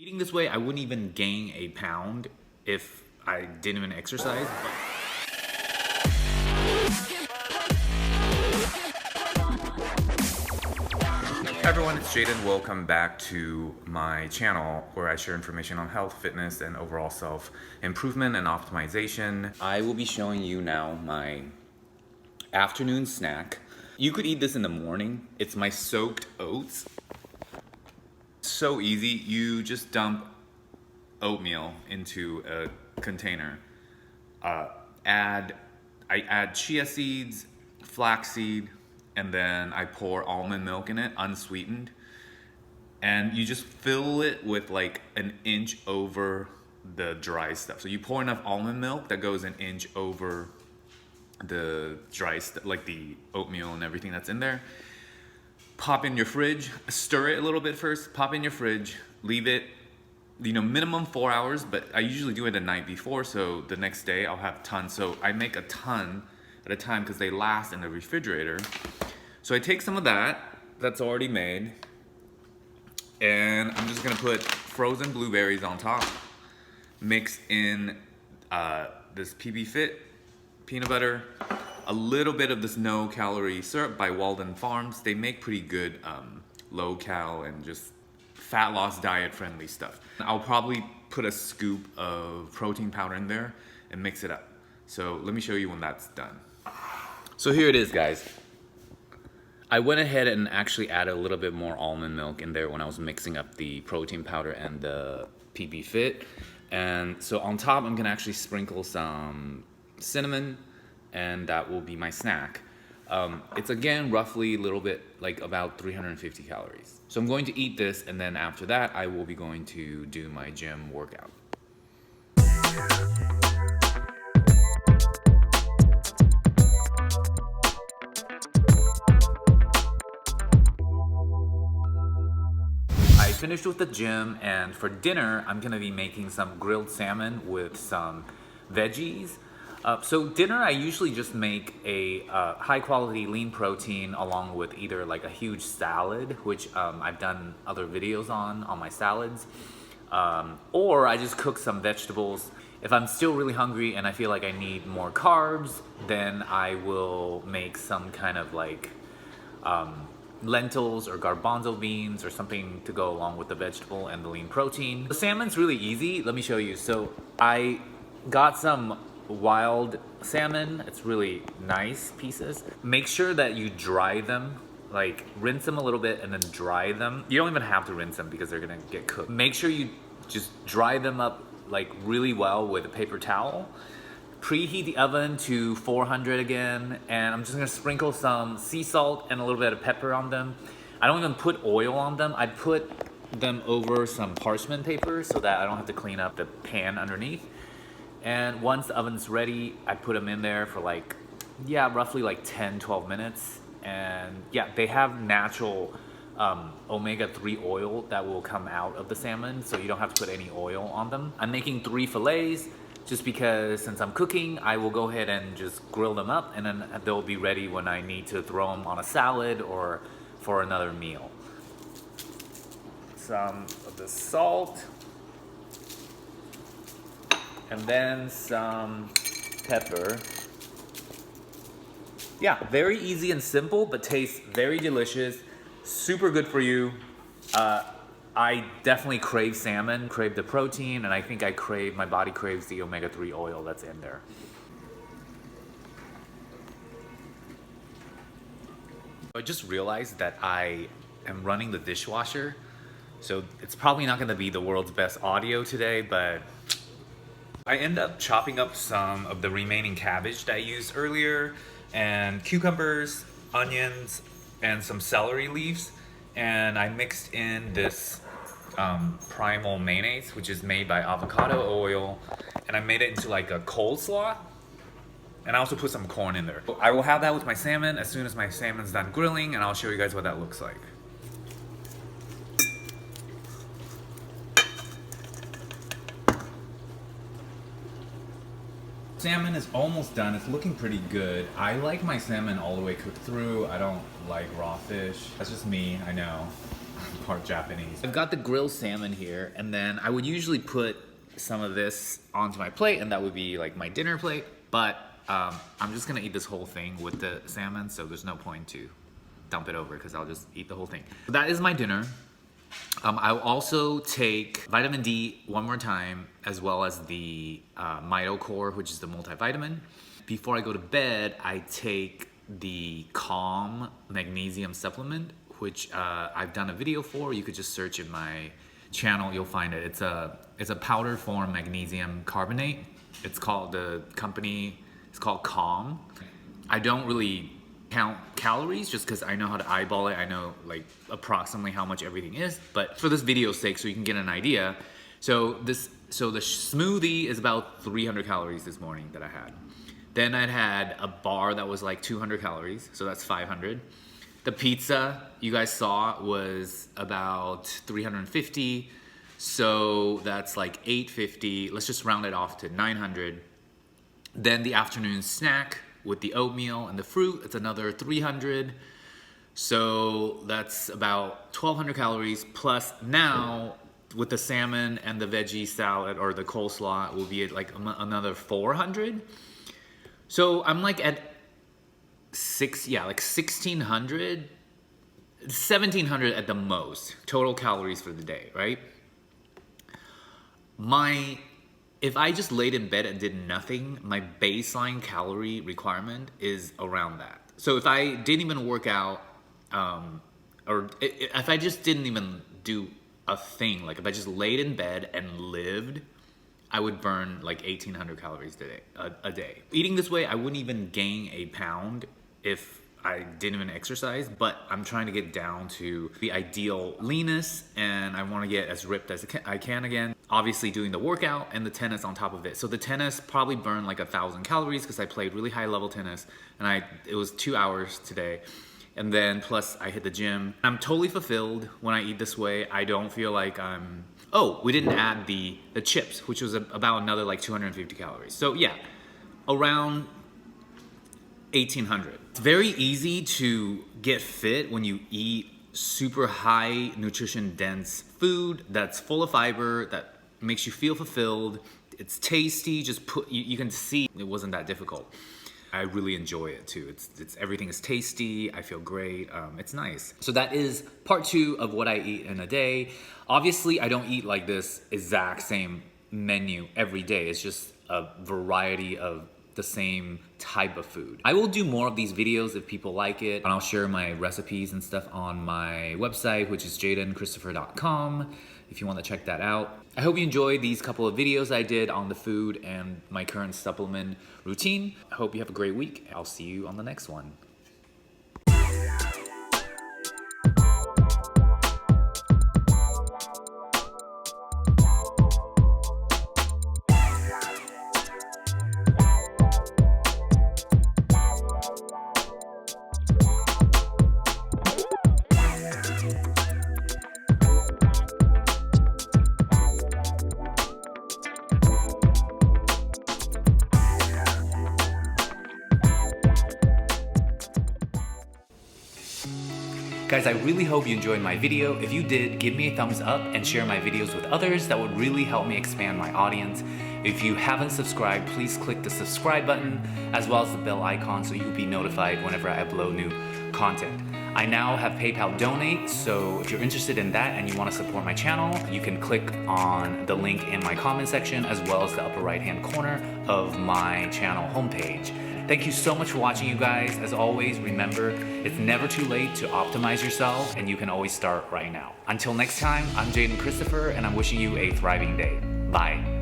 Eating this way, I wouldn't even gain a pound if I didn't even exercise. Hi everyone, it's Jaden. Welcome back to my channel where I share information on health, fitness, and overall self-improvement and optimization. I will be showing you now my afternoon snack. You could eat this in the morning. It's my soaked oats. So easy. You just dump oatmeal into a container. I add chia seeds, flaxseed, and then I pour almond milk in it, unsweetened. And you just fill it with like an inch over the dry stuff. So you pour enough almond milk that goes an inch over the dry stuff, like the oatmeal and everything that's in there. Pop in your fridge, stir it a little bit first, pop in your fridge, leave it, minimum 4 hours, but I usually do it the night before, so the next day I'll have tons. So I make a ton at a time because they last in the refrigerator. So I take some of that's already made, and I'm just gonna put frozen blueberries on top, mix in this PB Fit peanut butter, a little bit of this no-calorie syrup by Walden Farms. They make pretty good low-cal and just fat loss diet-friendly stuff. I'll probably put a scoop of protein powder in there and mix it up. So let me show you when that's done. So here it is, guys. I went ahead and actually added a little bit more almond milk in there when I was mixing up the protein powder and the PB Fit. And so on top, I'm gonna actually sprinkle some cinnamon, and that will be my snack. It's again roughly a little bit like about 350 calories. So I'm going to eat this, and then after that I will be going to do my gym workout. I finished with the gym, and for dinner I'm gonna be making some grilled salmon with some veggies. So dinner, I usually just make a high quality lean protein along with either like a huge salad, which I've done other videos on my salads, or I just cook some vegetables. If I'm still really hungry and I feel like I need more carbs, then I will make some kind of like lentils or garbanzo beans or something to go along with the vegetable and the lean protein. The salmon's really easy. Let me show you. So I got some wild salmon. It's really nice pieces. Make sure that you dry them, like rinse them a little bit and then dry them. You don't even have to rinse them because they're gonna get cooked. Make sure you just dry them up like really well with a paper towel. Preheat the oven to 400 again, and I'm just gonna sprinkle some sea salt and a little bit of pepper on them. I don't even put oil on them. I put them over some parchment paper so that I don't have to clean up the pan underneath. And once the oven's ready, I put them in there for like, roughly like 10-12 minutes. And yeah, they have natural omega-3 oil that will come out of the salmon, so you don't have to put any oil on them. I'm making 3 fillets just because since I'm cooking, I will go ahead and just grill them up, and then they'll be ready when I need to throw them on a salad or for another meal. Some of the salt. And then some pepper. Yeah, very easy and simple, but tastes very delicious. Super good for you. I definitely crave salmon, crave the protein, and I think my body craves the omega-3 oil that's in there. I just realized that I am running the dishwasher, so it's probably not gonna be the world's best audio today, but I end up chopping up some of the remaining cabbage that I used earlier, and cucumbers, onions, and some celery leaves, and I mixed in this primal mayonnaise, which is made by avocado oil, and I made it into like a coleslaw, and I also put some corn in there. I will have that with my salmon as soon as my salmon's done grilling, and I'll show you guys what that looks like. Salmon is almost done. It's looking pretty good. I like my salmon all the way cooked through. I don't like raw fish. That's just me, I know. part Japanese. I've got the grilled salmon here, and then I would usually put some of this onto my plate, and that would be like my dinner plate, but I'm just gonna eat this whole thing with the salmon, so there's no point to dump it over because I'll just eat the whole thing. That is my dinner. I'll also take vitamin D one more time, as well as the Core, which is the multivitamin. Before I go to bed, I take the Calm magnesium supplement, which I've done a video for. You could just search in my channel, you'll find it. It's a powder form magnesium carbonate. It's called Calm. I don't really count calories just because I know how to eyeball it. I know like approximately how much everything is, but for this video's sake, so you can get an idea. So the smoothie is about 300 calories this morning that I had. Then I'd had a bar that was like 200 calories, so that's 500. The pizza you guys saw was about 350, so that's like 850. Let's just round it off to 900. Then the afternoon snack with the oatmeal and the fruit, it's another 300. So that's about 1,200 calories, plus now with the salmon and the veggie salad or the coleslaw, it will be at like another 400. So I'm like at 1,600, 1,700 at the most total calories for the day, right? If I just laid in bed and did nothing, my baseline calorie requirement is around that. So if I didn't even work out, or if I just didn't even do a thing, like if I just laid in bed and lived, I would burn like 1,800 calories a day. Eating this way, I wouldn't even gain a pound if I didn't even exercise, but I'm trying to get down to the ideal leanness, and I want to get as ripped as I can again. Obviously doing the workout and the tennis on top of it. So the tennis probably burned like 1,000 calories because I played really high level tennis, and it was 2 hours today. And then plus I hit the gym. I'm totally fulfilled when I eat this way. I don't feel like we didn't add the chips, which was about another like 250 calories. So yeah, around 1,800. It's very easy to get fit when you eat super high nutrition dense food that's full of fiber, that makes you feel fulfilled. It's tasty. You can see it wasn't that difficult. I really enjoy it too. It's everything is tasty. I feel great. It's nice. So that is part 2 of what I eat in a day. Obviously, I don't eat like this exact same menu every day. It's just a variety of the same type of food. I will do more of these videos if people like it, and I'll share my recipes and stuff on my website, which is jadenchristopher.com, if you want to check that out. I hope you enjoyed these couple of videos I did on the food and my current supplement routine. I hope you have a great week. I'll see you on the next one. Guys, I really hope you enjoyed my video. If you did, give me a thumbs up and share my videos with others. That would really help me expand my audience. If you haven't subscribed, please click the subscribe button as well as the bell icon so you'll be notified whenever I upload new content. I now have PayPal Donate, so if you're interested in that and you want to support my channel, you can click on the link in my comment section as well as the upper right hand corner of my channel homepage. Thank you so much for watching, you guys. As always, remember, it's never too late to optimize yourself, and you can always start right now. Until next time, I'm Jaden Christopher, and I'm wishing you a thriving day. Bye.